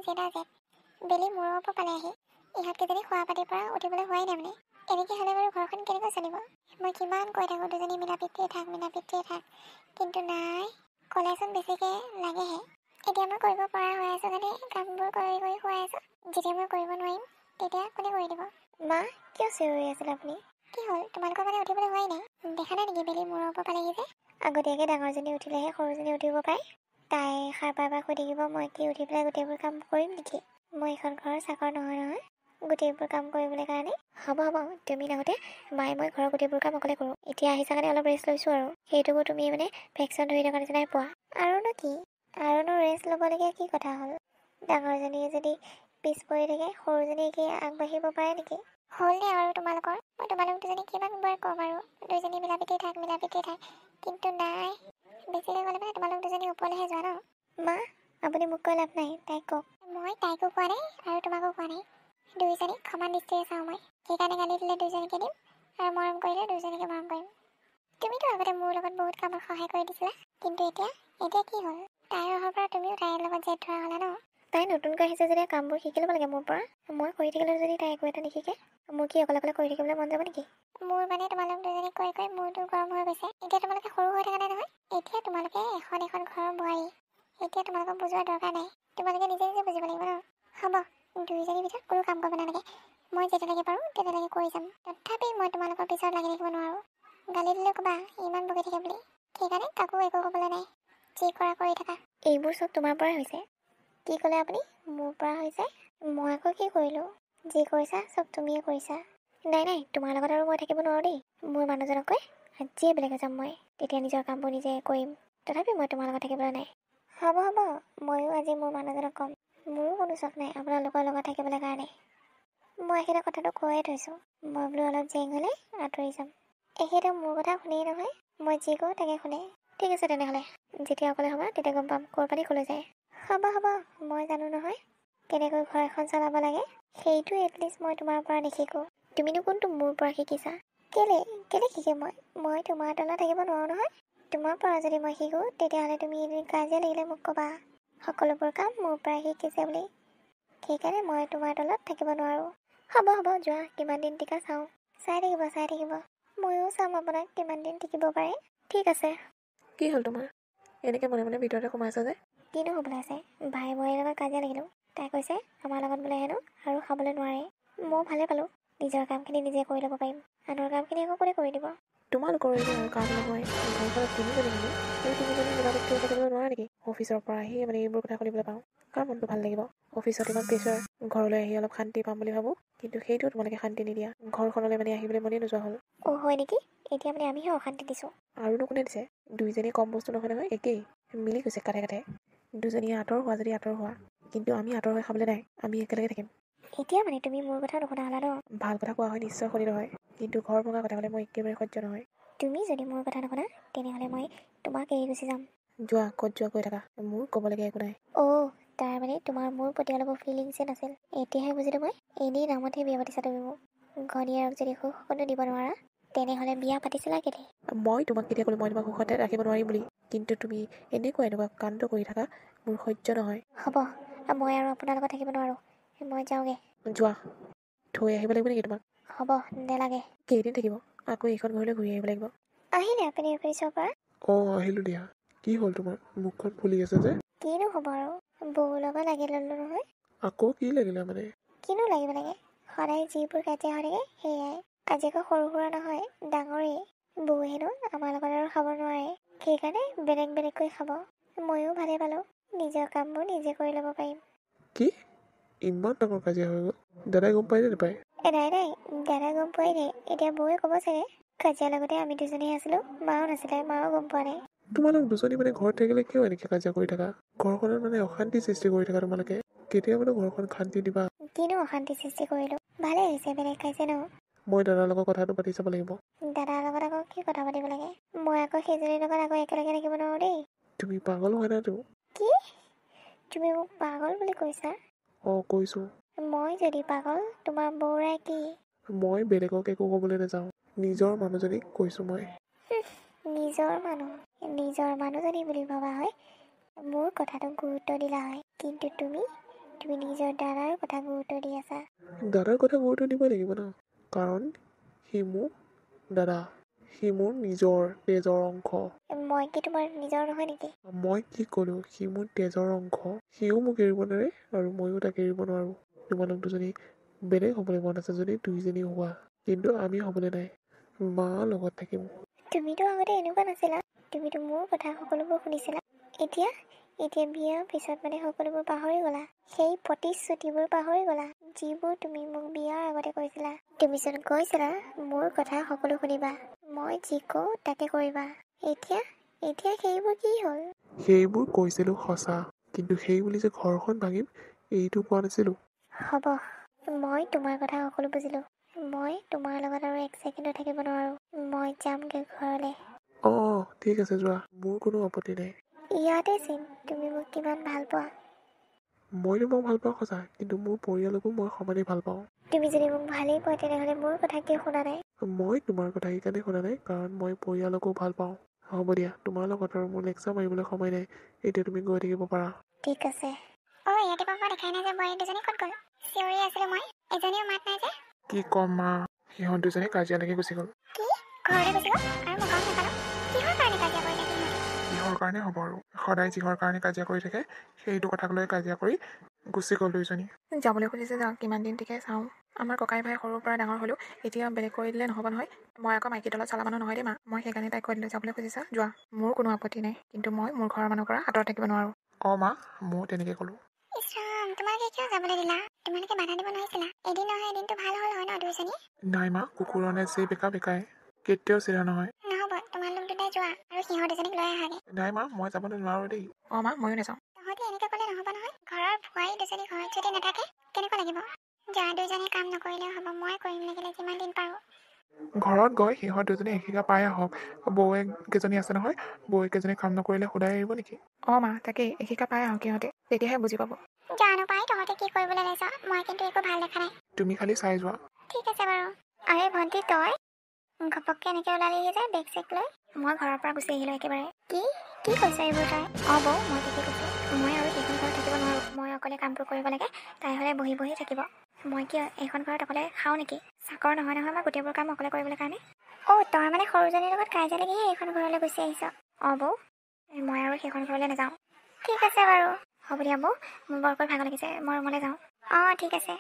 জেদা জেদ। বেলি মূৰৰ ওপৰ পালেহি। ইহঁতকেইজনী খোৱা পাতিৰ পৰা উঠিবলৈ হোৱাই নাই মানে। এনেকৈ হ'লে বাৰু ঘৰখন কেনেকৈ চলিব? মই কিমান কৈ থাকোঁ দুজনী মিলা প্ৰীতিয়ে থাক, কিন্তু নাই, ক'লেচোন বেছিকৈ লাগেহে। এতিয়া মই কৰিব পৰা হৈ আছোঁ কাৰণে কামবোৰ কৰি কৰি খুৱাই আছোঁ। যেতিয়া মই কৰিব নোৱাৰিম তেতিয়া কোনে কৰি দিব? মা, কিয় চিঞৰি আছিল আপুনি? কি হ'ল, তোমালোকৰ মানে উঠিবলৈ হোৱাই নাই? দেখা নাই নেকি বেলি মূৰৰ ওপৰ পালেহি যে? আগতীয়াকৈ ডাঙৰজনী উঠিলেহে সৰুজনী উঠিব পাৰে। তাই সাৰ পাই শুই থাকিব, মই কি উঠি পেলাই গোটেইবোৰ কাম কৰিম নেকি? মই এইখন ঘৰৰ চাকৰ নহয় গোটেইবোৰ কাম কৰিবলৈ কাৰণে। হ'ব তুমি নাহোঁতে মায়ে মই ঘৰৰ গোটেইবোৰ কাম অকলে কৰোঁ। এতিয়া আহিছা কাৰণে অলপ ৰেষ্ট লৈছোঁ আৰু। সেইটোকো তুমি মানে ভেকচিন ধৰি থকা নিচিনাই পোৱা। আৰুনো কি? আৰুনো ৰেষ্ট ল'বলগীয়া কি কথা হ'ল? ডাঙৰজনীয়ে যদি পিছ পৰি থাকে সৰুজনীয়ে কি আগবাঢ়িব পাৰে নেকি? হ'লনে আৰু তোমালোকৰ? মই তোমালোক দুজনী কিমান বাৰ ক'ম আৰু দুইজনী মিলা প্ৰীতি থাক, কিন্তু নাই। বেছিকৈ গ'লে মানে তোমালোক দুজনী ওপৰলৈহে যোৱা ন? মা, আপুনি মোক কৈ লাভ নাই, তাইক কওক। মই তাইকো কোৱা নাই আৰু তোমাকো কোৱা নাই। দুইজনীক সমান দৃষ্টিৰে চাওঁ মই। সেইকাৰণে গালি দিলে দুইজনীকে দিম আৰু মৰম কৰিলে দুইজনীকে মৰম কৰিম। তুমিতো আগতে মোৰ লগত বহুত কামত সহায় কৰি দিছিলা, কিন্তু এতিয়া কি হ'ল? তাইৰ অহাৰ পৰা তুমিও তাইৰ লগত জেদ ধৰা হ'লা ন? তাই নতুনকৈ আহিছে যেতিয়া কামবোৰ শিকি ল'ব লাগে মোৰ পৰা। মই কৰি থাকিলে যদি তাই একো এটা নিশিকে, মোৰ কি অকলে কৰি থাকিবলৈ মন যাব নেকি? মোৰ মানে তোমালোক দুজনীক কৈ কৈ মূৰটো গৰম হৈ গৈছে। এতিয়া তোমালোকে সৰু হৈ থকা নাই নহয়। এতিয়া তোমালোকে এখন ঘৰৰ বোৱাৰী। এতিয়া তোমালোকক বুজোৱাৰ দৰকাৰ নাই। তোমালোকে নিজে বুজিব লাগিব ন? হ'ব, দুইজনীৰ ভিতৰত কোনো কাম কৰিব নালাগে। মই যেতিয়ালৈকে পাৰোঁ তেতিয়ালৈকে কৰি যাম। তথাপি মই তোমালোকৰ পিছত লাগি থাকিব নোৱাৰোঁ। গালি দিলে ক'বা ইমান বকি থাকে বুলি। সেইকাৰণে কাকো একো ক'বলৈ নাই। যি কৰা কৰি থাকা। এইবোৰ চব তোমাৰ পৰাই হৈছে। কি ক'লে আপুনি? মোৰ পৰা হৈছে? মই আকৌ কি কৰিলোঁ? যি কৰিছা চব তুমিয়ে কৰিছা। নাই, তোমাৰ লগত আৰু মই থাকিব নোৱাৰোঁ দেই। মোৰ মানুহজনকৈ আজিয়ে বেলেগত যাম মই। তেতিয়া নিজৰ কামবোৰ নিজে কৰিম। তথাপি মই তোমাৰ লগত থাকিবলৈ নাই। হ'ব, ময়ো আজি মোৰ মানুহজনক ক'ম। মোৰো কোনো চখ নাই আপোনালোকৰ লগত থাকিবলৈ কাৰণে। মই একেটা কথাটো কৈয়ে থৈছোঁ। মই বোলো অলপ জেং হ'লে আঁতৰি যাম। এখেতে মোৰ কথা শুনেই নহয়। মই যি কওঁ তাকে শুনে। ঠিক আছে তেনেহ'লে। যেতিয়া অকলে হ'বা তেতিয়া গম পাম ক'ৰ পানী ক'লৈ যায়। হ'ব, মই জানো নহয় কেনেকৈ ঘৰ এখন চলাব লাগে। সেইটো এটলিষ্ট মই তোমাৰ পৰা নিশিকোঁ। তুমিনো কোনটো মোৰ পৰা শিকিছা? কেলে শিকিম মই তোমাৰ তলত থাকিব নোৱাৰোঁ নহয়। তোমাৰ পৰা যদি মই শিকোঁ তেতিয়াহ'লে তুমি এদিন কাজিয়া লাগিলে মোক ক'বা সকলোবোৰ কাম মোৰ পৰাই শিকিছে বুলি। সেইকাৰণে মই তোমাৰ তলত থাকিব নোৱাৰোঁ। হ'ব, যোৱা কিমান দিন টিকা চাওঁ। চাই থাকিব। ময়ো চাম আপোনাক কিমান দিন টিকিব পাৰে। ঠিক আছে। কি হ'ল তোমাৰ? এনেকৈ মনে ভিতৰতে সোমাইছা যে? কিনো হ'বলৈ আছে? ভাই ভনীৰ লগত কাজিয়া লাগিলোঁ। তাই কৈছে আমাৰ লগত বোলে হেনো আৰু খাবলৈ নোৱাৰে। মই ভালে পালোঁ। নিজৰ কামখিনি নিজে কৰি ল'ব পাৰিম। আনৰ কামখিনি আকৌ কোনে কৰি দিব? তোমালোকৰ আৰু কাম নহয়। ঘৰখনত তিনিজনী মানুহ, এই তিনিজনী মিলা প্ৰীতিৰে থাকিবলৈ নোৱাৰা নেকি? অফিচৰ পৰা আহি এইবোৰ কথা শুনিবলৈ পাওঁ। কাৰ মনটো ভাল লাগিব? অফিচত ইমান প্ৰেছাৰ, ঘৰলৈ আহি অলপ শান্তি পাম বুলি ভাবোঁ, কিন্তু সেইটো তোমালোকে শান্তি নিদিয়া। ঘৰখনলৈ আহিবলৈ মনেই নোযোৱা হ'ল। হয় নেকি? এতিয়া আমিহে অশান্তি দিছোঁ। আৰুনো কোনে দিছে? দুইজনী কম বস্তু নহয়, একেই মিলি গৈছে কাঠে। দুজনীয়ে আঁতৰ হোৱা যদি আঁতৰ হোৱা, কিন্তু আমি আঁতৰ হৈ খাবলৈ নাই। আমি একেলগে থাকিম। এতিয়া তুমি মোৰ কথা নুশুনা হ'লা ন? ভাল কথা কোৱা হয় নিশ্চয় শুনি নহয়, কিন্তু ঘৰ ভঙা কথা হ'লে মই একেবাৰে সহ্য নহয়। তুমি যদি মোৰ কথা নুশুনা তেনেহ'লে মই তোমাক এৰি গুচি যাম। যোৱা, ক'ত যোৱা কৈ থাকা। মোৰ ক'বলগীয়া একো নাই। তাৰমানে তোমাৰ মোৰ প্ৰতি অলপ ফিলিংছে নাছিল। এতিয়াহে বুজিলোঁ মই। এনেই নামতহে বিয়া পাতিছা তুমি মোক। ঘনীয়েৰক যদি সুখ কোনো দিব নোৱাৰা তেনেহ'লে বিয়া পাতিছিলা কেলে? মই তোমাক কেতিয়া ক'লোঁ মই তোমাক সুখতে ৰাখিব নোৱাৰিম বুলি? কিন্তু তুমি এনেকুৱা কাণ্ড কৰি থাকা, মোৰ সহ্য নহয়। হ'ব, মই আৰু আপোনাৰ লগত থাকিব নোৱাৰোঁ। মই যাওঁগৈ। যোৱা, থৈ আহিব লাগিব নেকি তোমাক? হ'ব, নেলাগে। কেইদিন থাকিব? আকৌ এইখন ঘৰলৈ ঘূৰি আহিব লাগিব। আহিলে আপুনি অফিচৰ পৰা? আহিলোঁ দিয়া। কি হ'ল তোমাৰ? মুখখন ফুলি আছে যে? কিনো হ'ব আৰু, বৌৰ লগত লাগি ল'লোঁ নহয়। আকৌ কি লাগিলে মানে? কিনো লাগিব লাগে? সদায় যিবোৰ কাজিয়া হৈ থাকে সেয়াই। আজি আকৌ সৰু সুৰা নহয়, ডাঙৰেই। বৌ হেনো আমাৰ লগত আৰু খাব নোৱাৰে। সেইকাৰণে বেলেগকৈ খাব। ময়ো ভালেই পালোঁ। নিজৰ কামবোৰ নিজে কৰি ল'ব পাৰিম। কি? ইমান ডাঙৰ কাজিয়া হৈ গ'ল? দাদাই গম পাই নে নাপায়? নাই, দাদা গম পোৱাই নাই। এতিয়া বৌয়ে ক'ব চাগে। কাজিয়াৰ লগতে আমি দুজনীহে আছিলোঁ। মাও নাছিলে, মাও গম পোৱা নাই। তোমালোক দুজনী ঘৰত থাকিলে কিয় এনেকৈ কাজিয়া কৰি থাকা? ঘৰখনত অশান্তি সৃষ্টি কৰি থাকা তোমালোকে। কেতিয়া ঘৰখন শান্তি দিবা? কিনো অশান্তি সৃষ্টি কৰিলোঁ? ভালেই হৈছে বেলেগ খাইছে ন? মই দাদাৰ লগত কথাটো পাতি চাব লাগিব। দাদাৰ লগত আকৌ কি কথা পাতিব লাগে? মই আকৌ সেইজনীৰ লগত আকৌ একেলগে থাকিব নোৱাৰোঁ দেই। তুমি পাগল হয় না? কি? তুমি মোক পাগল বুলি কৈছা? কৈছোঁ। মই যদি পাগল, তোমাৰ বৌৰাই কি? মই বেলেগক একো ক'বলৈ নাযাওঁ। নিজৰ মানুহজনীক কৈছোঁ মই। নিজৰ মানুহজনী বুলি ভবা হয় মোৰ কথাটো গুৰুত্ব দিলা হয়, কিন্তু তুমি তুমি নিজৰ দাদাৰ কথা গুৰুত্ব দি আছা। দাদাৰ কথা গুৰুত্ব দিব লাগিব ন, কাৰণ সি মোৰ দাদা, সি মোৰ নিজৰ তেজৰ অংশ। মই কি তোমাৰ নিজৰ নহয় নেকি? মই কি ক'লো, সি মোৰ তেজৰ অংশ, সিও মোক এৰিব নোৱাৰে আৰু ময়ো তাক এৰিব নোৱাৰোঁ। তোমালোক দুজনী বেলেগ হ'বলৈ মন আছে যদি দুইজনী হোৱা, কিন্তু আমি হ'বলৈ নাই। মা লগত থাকিম। তুমিতো আগতে এনেকুৱা নাছিলা, তুমিতো মোৰ কথা সকলোবোৰ শুনিছিলা। এতিয়া বিয়াৰ পিছত মানে সকলোবোৰ পাহৰি গ'লা। সেই প্ৰতিশ্ৰুতিবোৰ পাহৰি গ'লা, যিবোৰ তুমি মোক বিয়াৰ আগতে কৈছিলা। তুমি চোন কৈছিলা মোৰ কথা সকলো শুনিবা, মই যি কওঁ তাকে কৰিবা। এতিয়া সেইবোৰ কি হ'ল? সেইবোৰ কৈছিলোঁ সঁচা, কিন্তু সেই বুলি যে ঘৰখন ভাঙিম এইটো কোৱা নাছিলোঁ। হ'ব, মই তোমাৰ কথা সকলো বুজিলোঁ। মই তোমাৰ লগত আৰু 1 ছেকেণ্ডো থাকিব নোৱাৰোঁ। মই যামগৈ ঘৰলৈ। অঁ ঠিক আছে, যোৱা, মোৰ কোনো আপত্তি নাই। ইয়াতে চিন তুমি মোক কিমান ভাল পোৱা। মই তোমাক ভাল পাওঁ সঁচা, কিন্তু মোৰ পৰিয়ালকো মই সমানেই ভাল পাওঁ। তুমি যদি মোক ভালেই পোৱা তেনেহ'লে মোৰ কথা কিয় শুনা নাই? মই তোমাৰ কথা সেইকাৰণে শুনা নাই, কাৰণ মই পৰিয়ালকো ভাল পাওঁ। হ'ব দিয়া, তোমাৰ লগত আৰু মোৰ লেকচাৰ মাৰিবলৈ সময় নাই। এতিয়া তুমি গৈ থাকিব পাৰা। ঠিক আছে। অঁ ৰাতিপুৱাৰ পৰা দেখাই নাই যে বোৱাৰী দুজনী ক'ত গ'ল? চিঞৰি আছিলোঁ মই, এজনীও মাত নাই যে। কি ক'ম মা, সিহঁত দুজনী কাজিয়ালৈকে গুচি গ'ল। কি? ঘৰলৈ গুচি গ'ল আৰু মই গম নাপালোঁ? কিহৰ কাৰণে কাজিয়া কৰি থাকে সিহঁতি? কিহৰ কাৰণে হ'ব আৰু, সদায় যিহৰ কাৰণে কাজিয়া কৰি থাকে সেইটো কথাক লৈ কাজিয়া কৰি গুচি গ'ল দুইজনী। যাবলৈ খুজিছে যাওক, কিমান দিন টিকে চাওঁ। আমাৰ ককাই ভাই সৰুৰ পৰা ডাঙৰ হ'লোঁ, এতিয়া বেলেগ কৰি দিলে নহ'ব নহয়। মই আকৌ মাইকী দলত চলা মানুহ নহয় দেই মা। মই সেইকাৰণে তাইক কৈ দিলোঁ যাবলৈ খুজিছা যোৱা, মোৰ কোনো আপত্তি নাই, কিন্তু মই মোৰ ঘৰৰ মানুহৰ পৰা আঁতৰত থাকিব নোৱাৰোঁ। অঁ মা, ময়ো তেনেকৈ ক'লোঁ। ইছ ৰাম, তোমালোকে কিয় যাবলৈ দিলা? তোমালোকে বাধা দিব নোৱাৰিছিলা? এদিন নহয় এদিনটো ভাল হ'ল হয় ন দুইজনী? নাই মা, কুকুৰৰ নে যি বেকা বেকাই, কেতিয়াও চিধা নহয়। নহ'ব, তোমালোক দুটাই যোৱা আৰু সিহঁত দুজনীক লৈ আহাগে। নাই মা, মই যাবলৈ নোৱাৰোঁ দেই। অঁ মা, ময়ো নাযাওঁ। তহঁতি এনেকৈ ক'লে নহ'ব নহয়। ঘৰৰ বোৱাৰী দুজনী ঘৰত যদি নাথাকে কেনেকুৱা লাগিব? যা, দুইজনী কাম নকৰিলেও হ'ব, মই কৰিম লাগিলে যিমান দিন পাৰোঁ। ঘৰত গৈ সিহঁত দুজনী এসিকা পাই আহক। বৌৱেক কেইজনী আছে নহয়, বৌৱেক কেইজনী কাম নকৰিলে সদায় এৰিব নেকি? অঁ মা, তাকেই এসিকা পাই আহক সিহঁতে, তেতিয়াহে বুজি পাব। জানো পাই তহঁতে কি কৰিবলৈ লৈছ, মই কিন্তু একো ভাল দেখা নাই। তুমি খালি চাই যোৱা। ঠিক আছে বাৰু। আৰে ভণ্টি তই ঘপককৈ এনেকৈ ওলালিহি যে বেগ চেগ লৈ? মই ঘৰৰ পৰা গুচি আহিলোঁ একেবাৰে। কি কৈছ এইবোৰ তই? অঁ বৌ, মই ঠিকেই কৈছোঁ। মই আৰু সেইখন ঘৰত থাকিব নোৱাৰোঁ। মই অকলে কামবোৰ কৰিব লাগে, তাই হ'লে বহি বহি থাকিব। মই কি এইখন ঘৰত অকলে খাওঁ নেকি? চাকৰ নহয় নহয় মই গোটেইবোৰ কাম অকলে কৰিবলৈ কাৰণে। অঁ তই মানে সৰুজনীৰ লগত কাজিয়া লাগিহে এইখন ঘৰলৈ গুচি আহিছ? অঁ বৌ, মই আৰু সেইখন ঘৰলৈ নাযাওঁ। ঠিক আছে বাৰু। হ'ব দিয়া বৌ, মোৰ বৰকৈ ভাগৰ লাগিছে, মই ৰুমলৈ যাওঁ। অঁ ঠিক আছে।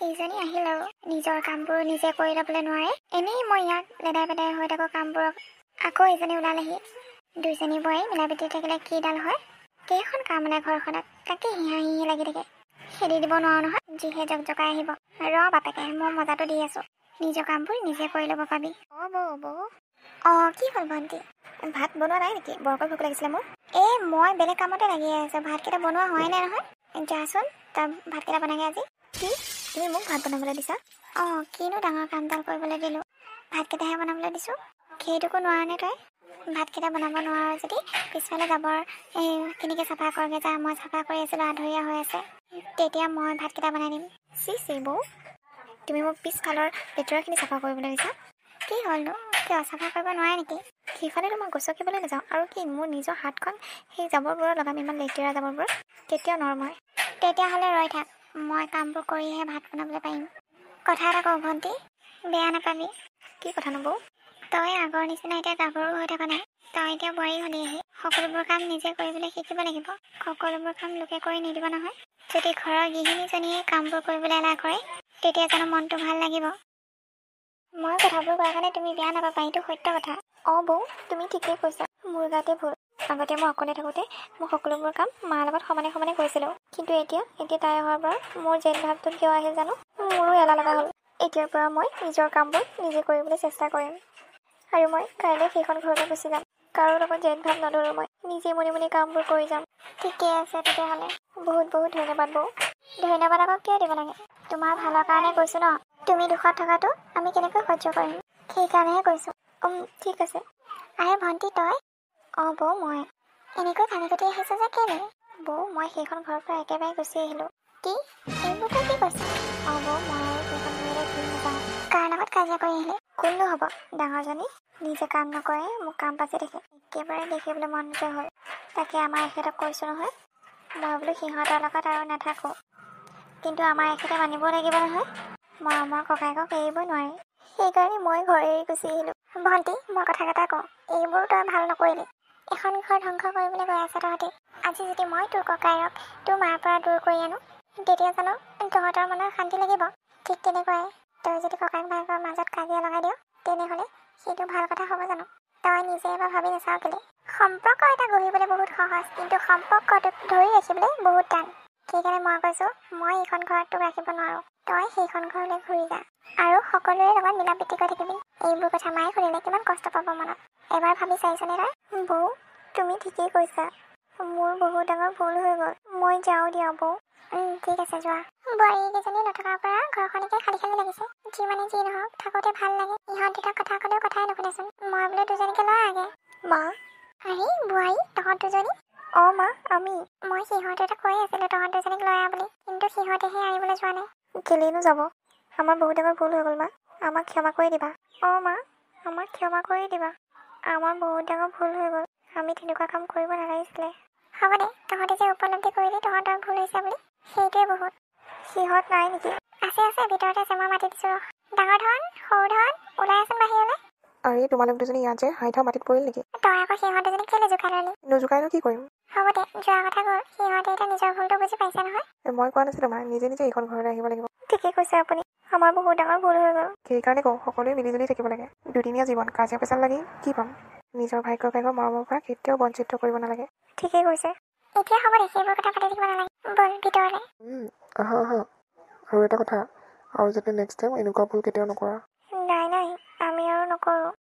এইজনী আহিল আৰু নিজৰ কামবোৰ নিজে কৰি ল'বলৈ নোৱাৰে। এনেই মই ইয়াক লেদাই পেদাই হৈ থাকোঁ কামবোৰক, আকৌ এইজনী ওলালেহি। দুইজনী বোৱাৰী মিলা প্ৰীতি থাকিলে কিডাল হয়? কেইখন কাম মানে ঘৰখনত, তাকে হিহি লাগি থাকে। খেদি দিব নোৱাৰোঁ নহয়, যিহে জকজকাই আহিব। বাপেকে, মই মজাটো দি আছোঁ। নিজৰ কামবোৰ নিজে কৰি ল'ব পাবি। অঁ বৌ। অঁ কি হ'ল ভণ্টি? ভাত বনোৱা নাই নেকি? বৰকৈ ভোক লাগিছিলে মোৰ। মই বেলেগ কামতে লাগি আছোঁ, ভাতকেইটা বনোৱা হোৱাই নাই নহয়। যাচোন তই ভাতকেইটা বনাগে আজি। কি? তুমি মোক ভাত বনাবলৈ দিছা? অঁ কিনো ডাঙৰ কামডাল কৰিবলৈ দিলোঁ, ভাতকেইটাহে বনাবলৈ দিছোঁ। সেইটোকো নোৱাৰনে তই? ভাতকেইটা বনাব নোৱাৰ যদি পিছফালে জাবৰ কেনেকৈ চাফা কৰগৈ যা, মই চাফা কৰি আছিলোঁ আধৰীয়া হৈ আছে, তেতিয়া মই ভাতকেইটা বনাই দিম। চি বৌ, তুমি মোক পিছফালৰ লেতেৰাখিনি চাফা কৰিবলৈ দিছা? কি হ'লনো, কিয় চাফা কৰিব নোৱাৰে নেকি? সেইফালেতো মই গচকিবলৈ নাযাওঁ, আৰু কি মোৰ নিজৰ হাতখন সেই জাবৰবোৰত লগাম, ইমান লেতেৰা জাবৰবোৰত? কেতিয়াও নোৱাৰোঁ মই। তেতিয়াহ'লে ৰৈ থাক, মই কামবোৰ কৰিহে ভাত বনাবলৈ পাৰিম। কথা এটা কওঁ ভণ্টি, বেয়া নাপাবি। কি কথা নবৌ? তই আগৰ নিচিনা এতিয়া গাভৰু হৈ থকা নাই, তই এতিয়া বোৱাৰী হ'লিহে। সকলোবোৰ কাম নিজে কৰিবলৈ শিকিব লাগিব। সকলোবোৰ কাম লোকে কৰি নিদিব নহয়। যদি ঘৰৰ গৃহিণীজনীয়ে কামবোৰ কৰিবলৈ এলাহ কৰে, তেতিয়া জানো মনটো ভাল লাগিব? মই কথাবোৰ কোৱাৰ কাৰণে তুমি বেয়া নাপাবা, এইটো সত্য কথা। অঁ বৌ, তুমি ঠিকেই কৈছা, মোৰ গাতে ভুল। আগতে মই অকলে থাকোঁতে মই সকলোবোৰ কাম মাৰ লগত সমানে সমানে কৰিছিলোঁ, কিন্তু এতিয়া তাই অহাৰ পৰা মোৰ জেদ ভাৱটো কিয় আহিল জানো? মোৰো এলাহ লগা হ'ল। এতিয়াৰ পৰা মই নিজৰ কামবোৰ নিজে কৰিবলৈ চেষ্টা কৰিম, আৰু মই কাইলৈ সেইখন ঘৰলৈ গুচি যাম। কাৰো লগত জেদ ভাৱ নধৰোঁ, মই নিজে মনে মনে কামবোৰ কৰি যাম। ঠিকে আছে তেতিয়াহ'লে, বহুত বহুত ধন্যবাদ বৌ। ধন্যবাদ আকৌ কিয় দিব লাগে? তোমাৰ ভালৰ কাৰণে কৈছোঁ ন। তুমি দুখত থকাটো আমি কেনেকৈ সহ্য কৰিম, সেইকাৰণেহে কৈছোঁ। ঠিক আছে। আৰে ভণ্টি তই? অঁ বৌ, মই এনেকৈ ভাঙি কাটি আহিছ যে কেলৈ? বৌ, মই সেইখন ঘৰৰ পৰা একেবাৰে গুচি আহিলোঁ। কি? এইবোৰ তই কি কৈছ? অঁ বৌ, মই আৰু সেইখন ঘৰলৈ ঘূৰি নাযাওঁ। কাৰ লগত কাজিয়া কৰি আহিলে? কোননো হ'ব? ডাঙৰজনী নিজে কাম নকৰে, মোক কাম পাতি দেখে, একেবাৰে দেখিবলৈ মন নোযোৱা হ'ল। তাকে আমাৰ এখেতক কৈছোঁ নহয়, মই বোলো সিহঁতৰ লগত আৰু নাথাকোঁ। কিন্তু আমাৰ এখেতে মানিব লাগিব নহয়। মৰমৰ ককায়েকক এৰিবই নোৱাৰি। সেইকাৰণে মই ঘৰ এৰি গুচি আহিলোঁ। ভণ্টি, মই কথা এটা কওঁ, এইবোৰ তই ভাল নকৰিলি। এখন ঘৰ ধ্বংস কৰিবলৈ গৈ আছে তহঁতি। আজি যদি মই তোৰ ককায়েক তোৰ মাৰ পৰা দূৰ কৰি আনো, তেতিয়া জানো তহঁতৰ মনত শান্তি লাগিব? ঠিক তেনেকুৱাই তই যদি ককায়েক ভায়েকৰ মাজত কাজিয়া লগাই দিয়, তেনেহ'লে সেইটো ভাল কথা হ'ব জানো? তই নিজে এবাৰ ভাবি নাচাও কেলে? সম্পৰ্ক এটা গঢ়িবলৈ বহুত সহজ, কিন্তু সম্পৰ্কটোক ধৰি ৰাখিবলৈ বহুত টান। সেইকাৰণে মই কৈছোঁ, মই এইখন ঘৰত তোক ৰাখিব নোৱাৰোঁ। তই সেইখন ঘৰলৈ ঘূৰি যা আৰু সকলোৰে লগত মিলা প্ৰীতি কৰি থাকিবি। এইবোৰ কথা মায়ে শুনিলে কিমান কষ্ট পাব মনত। এবাৰ ভাবি চাইছনে তই? বৌ, তুমি ঠিকেই কৈছা। মোৰ বহুত ডাঙৰ ভুল হৈ গ'ল। মই যাওঁ দিয়া বৌ। ঠিক আছে, যোৱা। বোৱাৰীকেইজনী নথকাৰ পৰা ঘৰখনকে খালী খালী লাগিছে। যিমানে যি নহওক, থাকোঁতে ভাল লাগে। ইহঁত দুটা কথা ক'লেও কথাই নুশুনেচোন। মই বোলে দুজনীকে লৈ আগে। মা, আৰে বোৱাৰী, তহঁত দুজনী? অঁ মা, আমি। মই সিহঁততে কৈ আছিলোঁ তহঁত দুজনীক লৈ আহ বুলি, কিন্তু সিহঁতেহে আনিবলৈ যোৱা নাই। কেলেনো যাব? আমাৰ বহুত ডাঙৰ ভুল হৈ গ'ল মা। আমাক ক্ষমা কৰি দিবা। অঁ মা, আমাক ক্ষমা কৰি দিবা। আমাৰ বহুত ডাঙৰ ভুল হৈ গ'ল। আমি তেনেকুৱা কাম কৰিব নালাগিছিলে। হ'ব দে, তহঁতে যে উপলব্ধি কৰিলি তহঁতৰ ভুল হৈছে বুলি, সেইটোৱে বহুত। সিহঁত নাই নেকি? আছে আছে, ভিতৰতে আছে। মই মাতি দিছোঁ। ডাঙৰ ধন, সৰু ধন, ওলাই আছোন বাহিৰলৈ। আৰে তোমালোক দুজনী ইয়াত যে হাই থা মাটিত পৰিল নেকি? তই আকৌ সিহঁত দুজনীক কেলে জোকাই ল'লি? নোজোকাইনো কি কৰিম? হ'ব দে, যোৱা কথা গ'ল। সিহঁতে এতিয়া নিজৰ ভুলটো বুজি পাইছে নহয়। মই কোৱা নাছিলোঁ মা, নিজে নিজে এইখন ঘৰলৈ আহিব লাগিব। ঠিকেই কৈছে আপুনি। আমাৰ বহুত ডাঙৰ ভুল হৈ গ'ল। সেইকাৰণে কওঁ, সকলোৱে মিলিজুলি থাকিব লাগে। দুদিনীয়া জীৱন, কাজিয়া পেচাল লাগি কি পাম? নিজৰ ভাগ্য ভাগ্যৰ মৰমৰ পৰা কেতিয়াও বঞ্চিত কৰিব নালাগে। ঠিকেই কৈছে। এতিয়া হ'ব দে, সেইবোৰ কথা পাতি থাকিব নালাগে। ব'ল ভিতৰলৈ। আহা আহা। আৰু এটা কথা, আৰু যাতে নেক্সট টাইম এনেকুৱা ভুল কেতিয়াও নকৰা। নাই নাই, আমি আৰু নকৰোঁ।